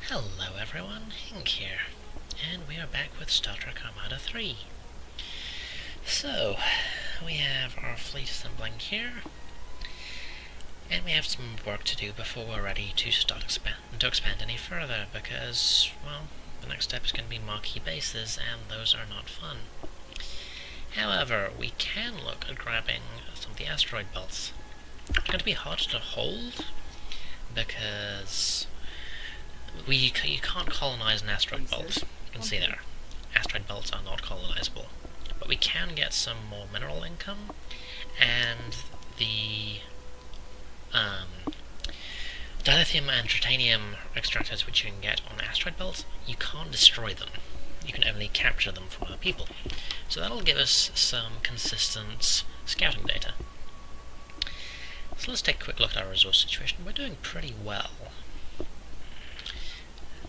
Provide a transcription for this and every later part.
Hello everyone, Hink here, and we are back with Star Trek Armada 3. So, we have our fleet assembling here, and we have some work to do before we're ready to expand any further, because, well, the next step is going to be marquee bases, and those are not fun. However, we can look at grabbing some of the asteroid belts. It's going to be hard to hold, because you can't colonize an asteroid belt. You can see there, asteroid belts are not colonizable. But we can get some more mineral income, and the dilithium and titanium extractors which you can get on asteroid belts, you can't destroy them. You can only capture them from other people. So that'll give us some consistent scouting data. So let's take a quick look at our resource situation. We're doing pretty well.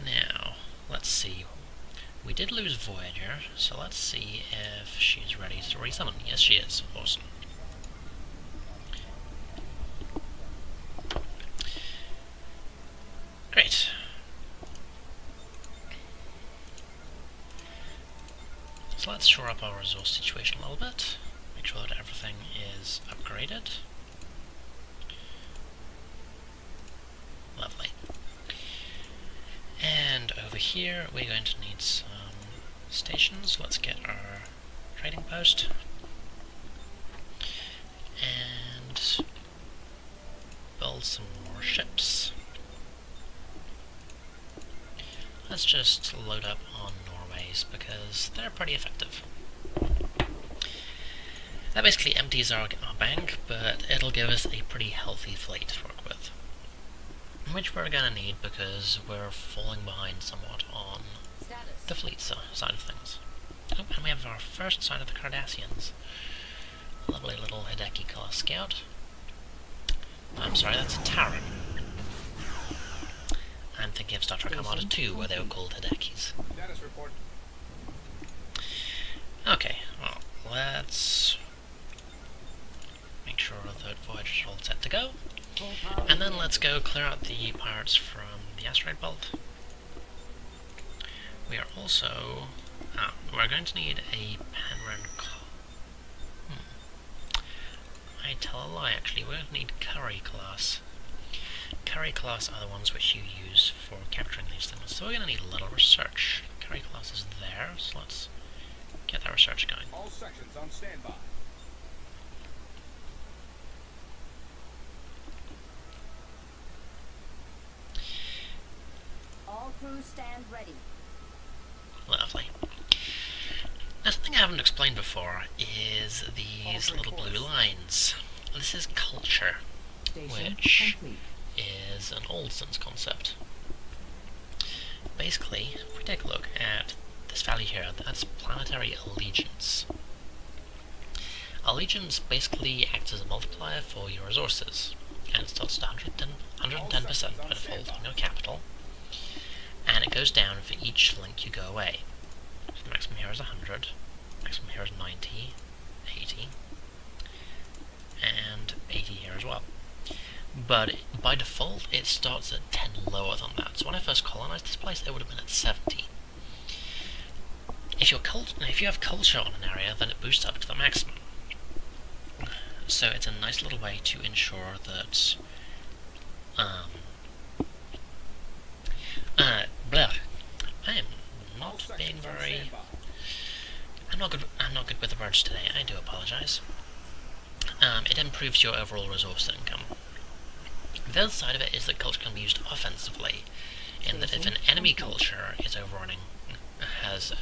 Now, let's see. We did lose Voyager, so let's see if she's ready to resummon. Yes, she is. Awesome. Great. So let's shore up our resource situation a little bit. Make sure that everything is upgraded. Lovely. And over here we're going to need some stations. Let's get our trading post. And build some more ships. Let's just load up on Norways because they're pretty effective. That basically empties our bank, but it'll give us a pretty healthy fleet to work with. Which we're going to need because we're falling behind somewhat on the fleet side of things. Oh, and we have our first sight of the Cardassians. Lovely little Hideki class scout. I'm sorry, that's a Terran. I'm thinking of Star Trek Armada 2, where they were called Hidekis. Okay, well, let's make sure that Voyager's all set to go. And then let's go clear out the pirates from the asteroid belt. We are also... we're going to need a Penryn... I tell a lie, actually. We're going to need Curry class. Curry class are the ones which you use for capturing these things. So we're going to need a little research. Curry class is there, so let's get that research going. All sections on standby. All crews stand ready. Lovely. Now, something I haven't explained before is these little blue lines. This is culture, which is an Olsen's concept. Basically, if we take a look at this value here, that's planetary allegiance. Allegiance basically acts as a multiplier for your resources, and it starts at 110% by default on your capital, and it goes down for each link you go away. So the maximum here is 100, maximum here is 90, 80, and 80 here as well. But by default, it starts at 10 lower than that. So when I first colonized this place, it would have been at 70. If you have culture on an area, then it boosts up to the maximum. So it's a nice little way to ensure that I am not being very... I'm not good with the words today. I do apologize. It improves your overall resource income. The other side of it is that culture can be used offensively, in that if an enemy culture is has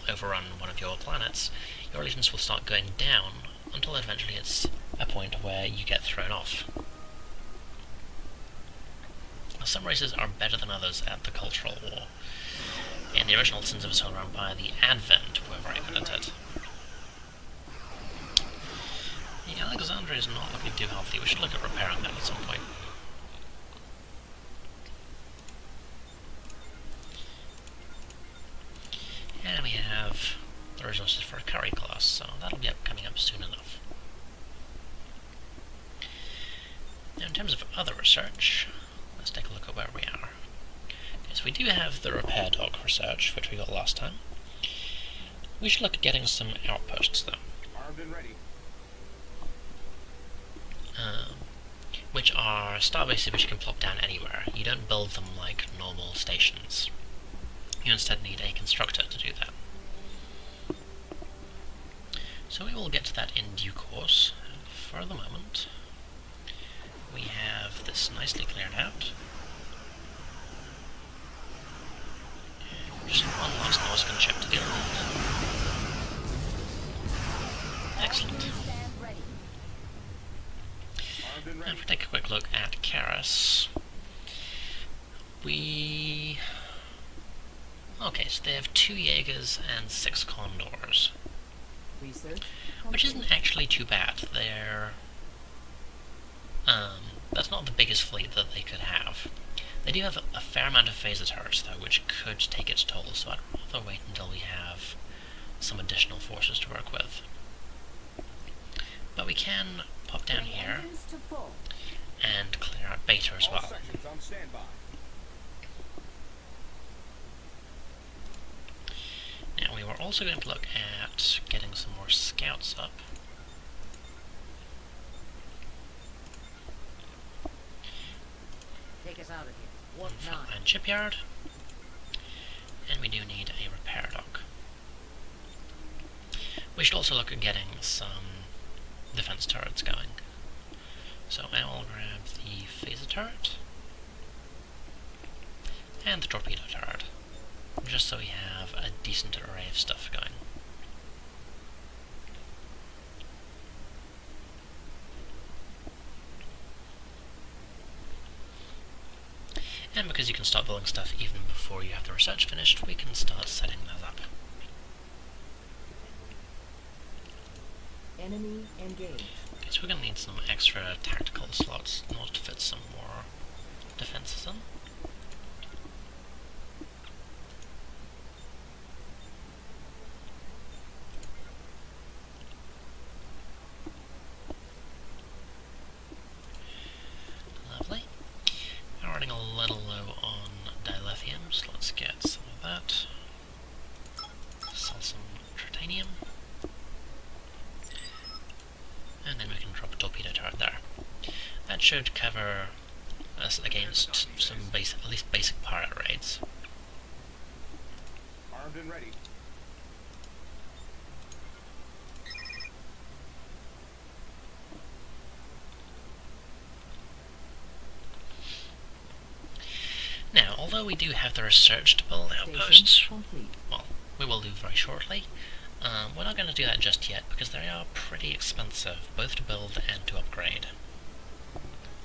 overrun one of your planets, your allegiance will start going down until eventually it's a point where you get thrown off. Some races are better than others at the cultural war. In the original Sins of a Solar Empire, the Advent were very good at it. The Alexandria is not looking too healthy. We should look at repairing that at some point. And we have the resources for a Curry class, so that'll be coming up soon enough. Now in terms of other research, let's take a look at where we are. So we do have the repair dock research, which we got last time. We should look at getting some outposts, though. Armed and ready. Which are starbases which you can plop down anywhere. You don't build them like normal stations. You instead need a constructor to do that. So we will get to that in due course. For the moment, we have this nicely cleared out. Just one last Norscan ship to deal with. Excellent. Stand ready. Armed and Now ready. if we take a quick look at Karis, okay, so they have 2 Jaegers and 6 Condors, Research. which isn't actually too bad. That's not the biggest fleet that they could have. They do have a fair amount of phaser turrets, though, which could take its toll, so I'd rather wait until we have some additional forces to work with. But we can pop down Bring here engines to full. and clear out Beta as All well. sections on standby. Now we were also going to look at getting some more scouts up. Take us out of here. One frontline shipyard, and we do need a repair dock. We should also look at getting some defense turrets going. So I will grab the phaser turret and the torpedo turret, just so we have a decent array of stuff going. And because you can start building stuff even before you have the research finished, we can start setting those up. Enemy engaged. Okay, so we're going to need some extra tactical slots in order to fit some more defenses in. Lovely. We're running a little low on dilithium, so let's get some of that. Sell some titanium. And then we can drop a torpedo turret there. That should cover us against some at least basic pirate raids. Armed and ready. Now, although we do have the research to build outposts, well, we will do very shortly, we're not going to do that just yet because they are pretty expensive, both to build and to upgrade.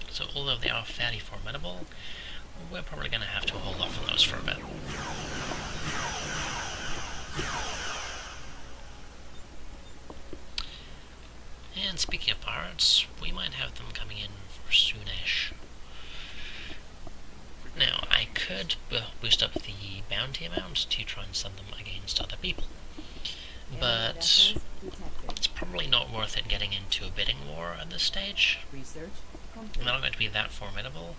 So although they are fairly formidable, we're probably going to have to hold off on those for a bit. And speaking of pirates, we might have them coming in for soonish. Now, I could boost up the bounty amount to try and send them against other people, but it's probably not worth it getting into a bidding war at this stage. Research. They're not going to be that formidable,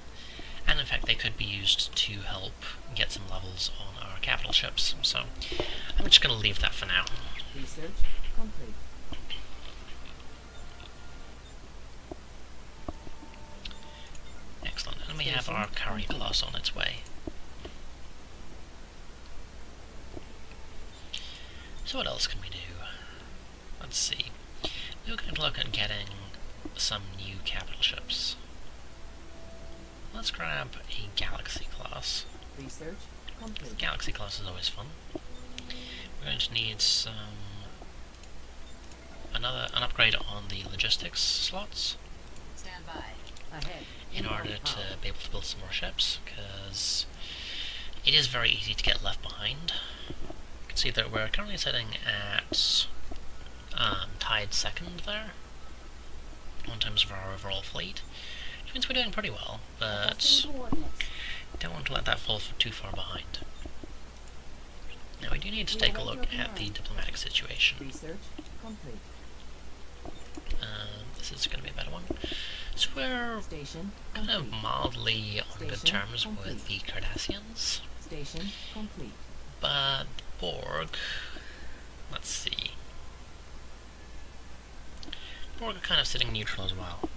and in fact they could be used to help get some levels on our capital ships, so I'm just going to leave that for now. Research complete. Excellent, and we have our curry class on its way. So what else can we do? Let's see. We were going to look at getting some new capital ships. Let's grab a Galaxy class. Research complete. Galaxy class is always fun. We're going to need an upgrade on the logistics slots Stand by. Ahead. in order to be able to build some more ships, because it is very easy to get left behind. You can see that we're currently sitting at tied second there, in terms of our overall fleet, which means we're doing pretty well, but don't want to let that fall too far behind. Now we do need to take a look at the diplomatic situation. Research complete. This is going to be a better one. So we're Station kind of complete. mildly on good Station terms with the complete. Cardassians. Station complete. But Borg, let's see. Borg are kind of sitting neutral as well.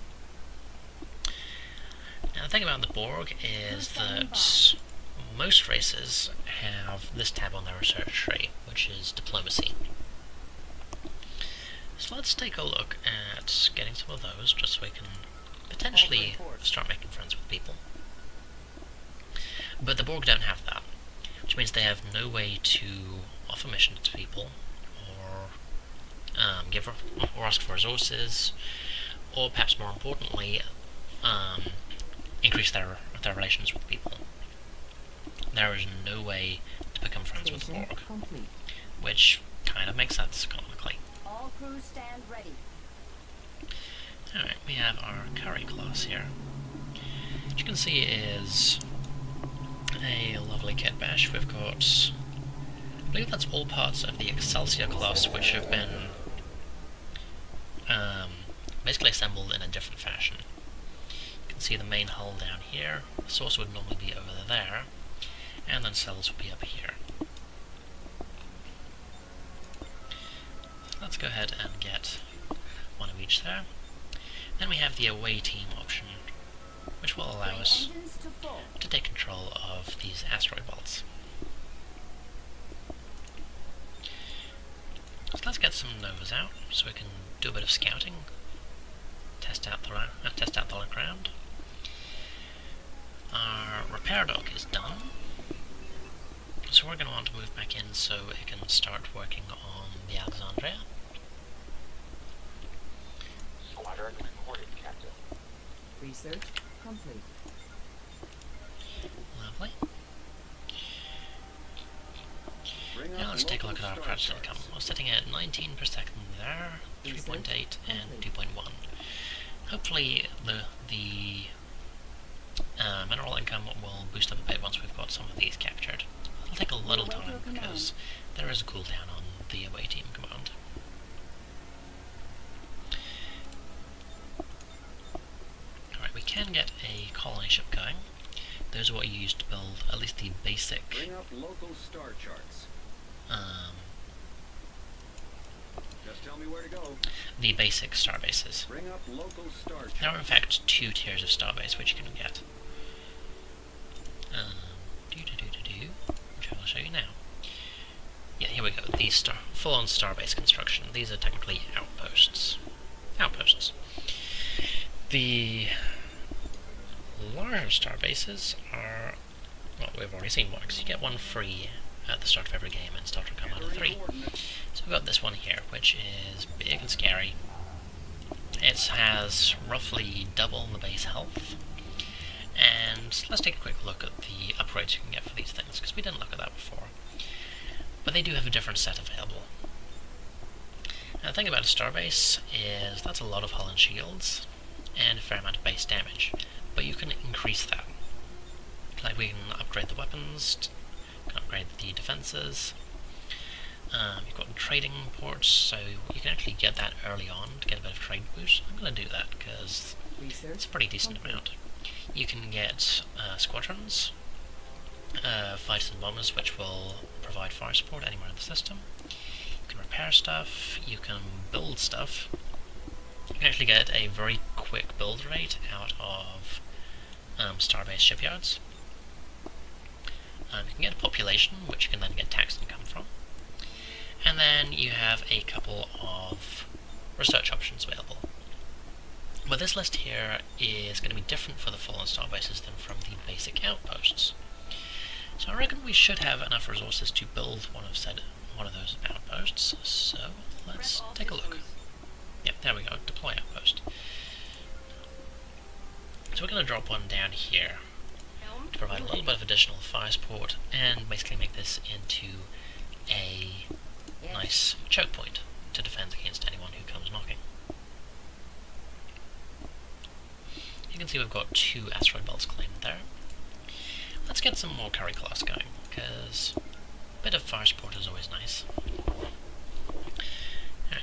Now the thing about the Borg is that most races have this tab on their research tree, which is diplomacy. So let's take a look at getting some of those, just so we can potentially start making friends with people. But the Borg don't have that, which means they have no way to offer missions to people, or give or ask for resources, or perhaps more importantly, increase their relations with people. There is no way to become friends with the Borg, which kind of makes sense economically. All crews stand ready. Alright, we have our curry class here. What you can see is a lovely kit bash. We've got, I believe that's all parts of the Excelsior class, which have been basically assembled in a different fashion. You can see the main hull down here, the source would normally be over there, and then cells would be up here. Let's go ahead and get one of each there. Then we have the away team option, which will allow us to take control of these asteroid belts. So let's get some novas out, so we can do a bit of scouting, test out the ground. Our repair dock is done, so we're going to want to move back in so it can start working on the Alexandria. Squadron reported, Captain. Research complete. Lovely. Bring up Now let's take a local look at our star credit charts. income. We're sitting at 19 per second there, 3.8 and 2.1. Hopefully the mineral income will boost up a bit once we've got some of these captured. It'll take a little time because there is a cooldown on the away team command. Alright, we can get a colony ship going. Those are what you use to build at least the basic Bring up local star charts. Just tell me where to go. the basic star bases. Bring up local star charts. There are in fact 2 tiers of starbase which you can get. Which I will show you now. Yeah, here we go. These full-on starbase construction. These are technically outposts. The larger starbases are, well, we've already seen one, because you get one free at the start of every game in Star Trek Armada 3. So we've got this one here, which is big and scary. It has roughly double the base health. And let's take a quick look at the upgrades you can get for these things, because we didn't look at that before. But they do have a different set available. Now the thing about a starbase is that's a lot of hull and shields, and a fair amount of base damage. But you can increase that. Like we can upgrade the weapons, can upgrade the defenses. You've got trading ports, so you can actually get that early on to get a bit of trade boost. I'm going to do that because it's a pretty decent amount. You can get squadrons, fighters and bombers, which will provide fire support anywhere in the system. You can repair stuff, you can build stuff. You can actually get a very quick build rate out of starbase shipyards. You can get a population, which you can then get tax income from. And then you have a couple of research options available. But this list here is going to be different for the full-on starbases than from the basic outposts. So I reckon we should have enough resources to build one of those outposts. So let's take a look. Yep, there we go. Deploy outpost. So we're going to drop one down here to provide a little bit of additional fire support and basically make this into a nice choke point to defend against anyone who comes knocking. You can see we've got 2 asteroid belts claimed there. Let's get some more carry class going, because a bit of fire support is always nice.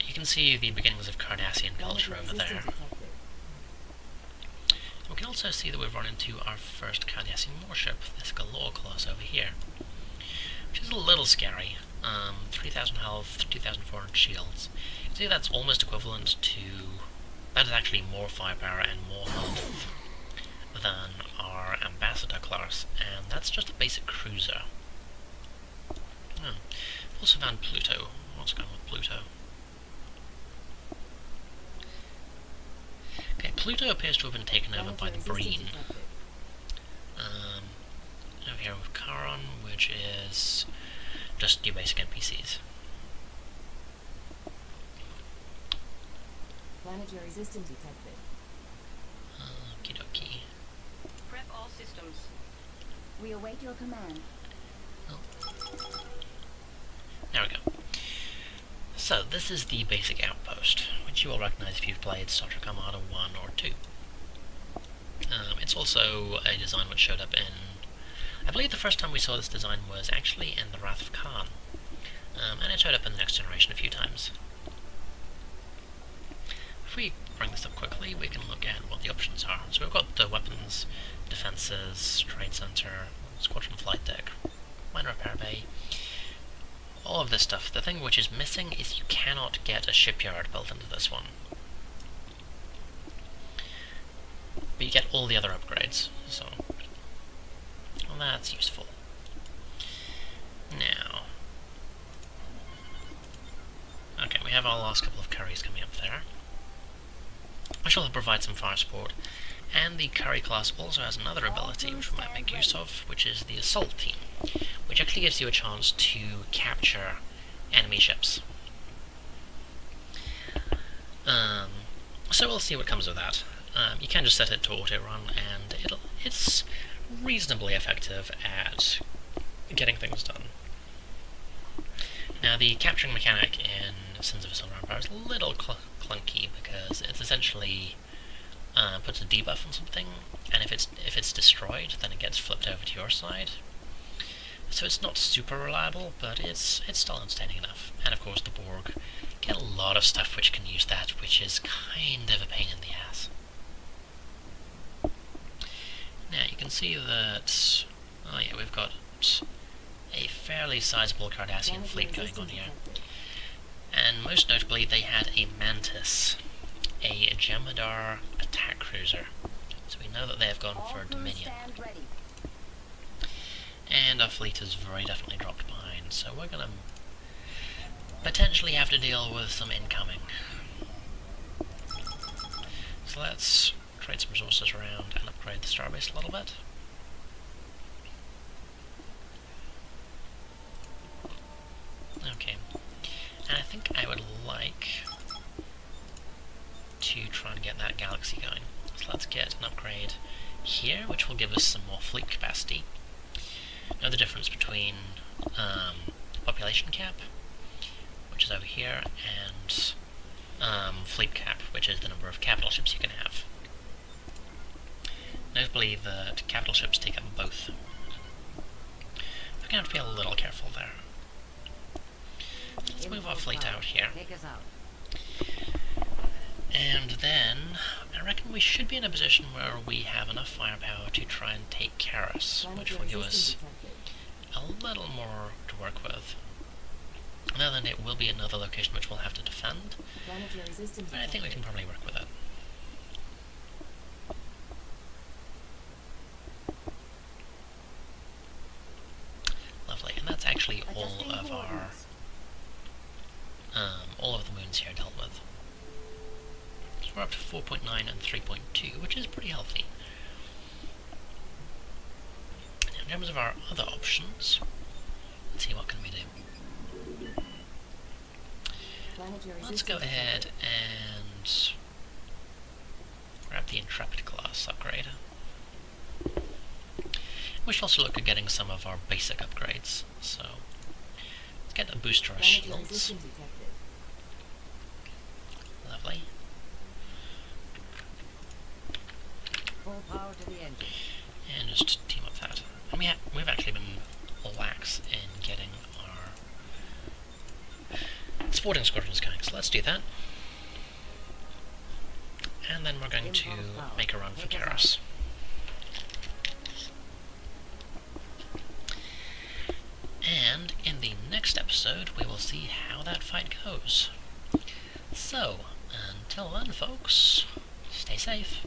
You can see the beginnings of Cardassian culture over there. We can also see that we've run into our first Cardassian warship, this Galore class over here. is a little scary. 3,000 health, 2,400 shields. See, that's almost equivalent to... That is actually more firepower and more health than our Ambassador class, and that's just a basic cruiser. Oh. Also found Pluto. What's going on with Pluto? Okay, Pluto appears to have been taken over by the Breen. Over here with Charon, which is just your basic NPCs. Planetary system detected. Okie dokie. Prep all systems. We await your command. Oh. There we go. So, this is the basic outpost, which you will recognize if you've played Star Trek Armada 1 or 2. It's also a design which showed up in... I believe the first time we saw this design was actually in The Wrath of Khan, and it showed up in the Next Generation a few times. If we bring this up quickly, we can look at what the options are. So we've got the weapons, defenses, trade center, squadron flight deck, mine repair bay, all of this stuff. The thing which is missing is you cannot get a shipyard built into this one. But you get all the other upgrades, so... Well, that's useful. Now... Okay, we have our last couple of curries coming up there, which will provide some fire support, and the curry class also has another ability which we might make use of, which is the assault team, which actually gives you a chance to capture enemy ships. So we'll see what comes of that. You can just set it to auto-run, and it's reasonably effective at getting things done. Now, the capturing mechanic in Sins of a Solar Empire is a little clunky, because it's essentially puts a debuff on something, and if it's destroyed, then it gets flipped over to your side. So it's not super reliable, but it's still entertaining enough. And of course, the Borg get a lot of stuff which can use that, which is kind of a pain in the ass. Now you can see that, oh yeah, we've got a fairly sizable Cardassian fleet going on here. And most notably, they had a Mantis, a Jemadar attack cruiser. So we know that they have gone for Dominion. Stand ready. And our fleet has very definitely dropped behind, so we're gonna potentially have to deal with some incoming. So let's trade some resources around and upgrade the starbase a little bit. Okay, and I think I would like to try and get that galaxy going. So let's get an upgrade here, which will give us some more fleet capacity. Know the difference between population cap, which is over here, and fleet cap, which is the number of capital ships you can have. Notably that capital ships take up both. We're going to have to be a little careful there. Let's move our fleet out here. Take us out. And then, I reckon we should be in a position where we have enough firepower to try and take Karis, which will give us a little more to work with. Now then, it will be another location which we'll have to defend, but I think we can probably work with it. Lovely, and that's actually all of the moons here dealt with. So we're up to 4.9 and 3.2, which is pretty healthy. Now, in terms of our other options, let's see what can we do. Let's go ahead and grab the Intrepid class upgrade. We should also look at getting some of our basic upgrades. So let's get a boost to our shields. Lovely. Full power to the engine. And just team up that. And we've actually been lax in getting our sporting squadrons going, so let's do that. And then we're going to make a run for Karis. And next episode, we will see how that fight goes. So, until then, folks, stay safe.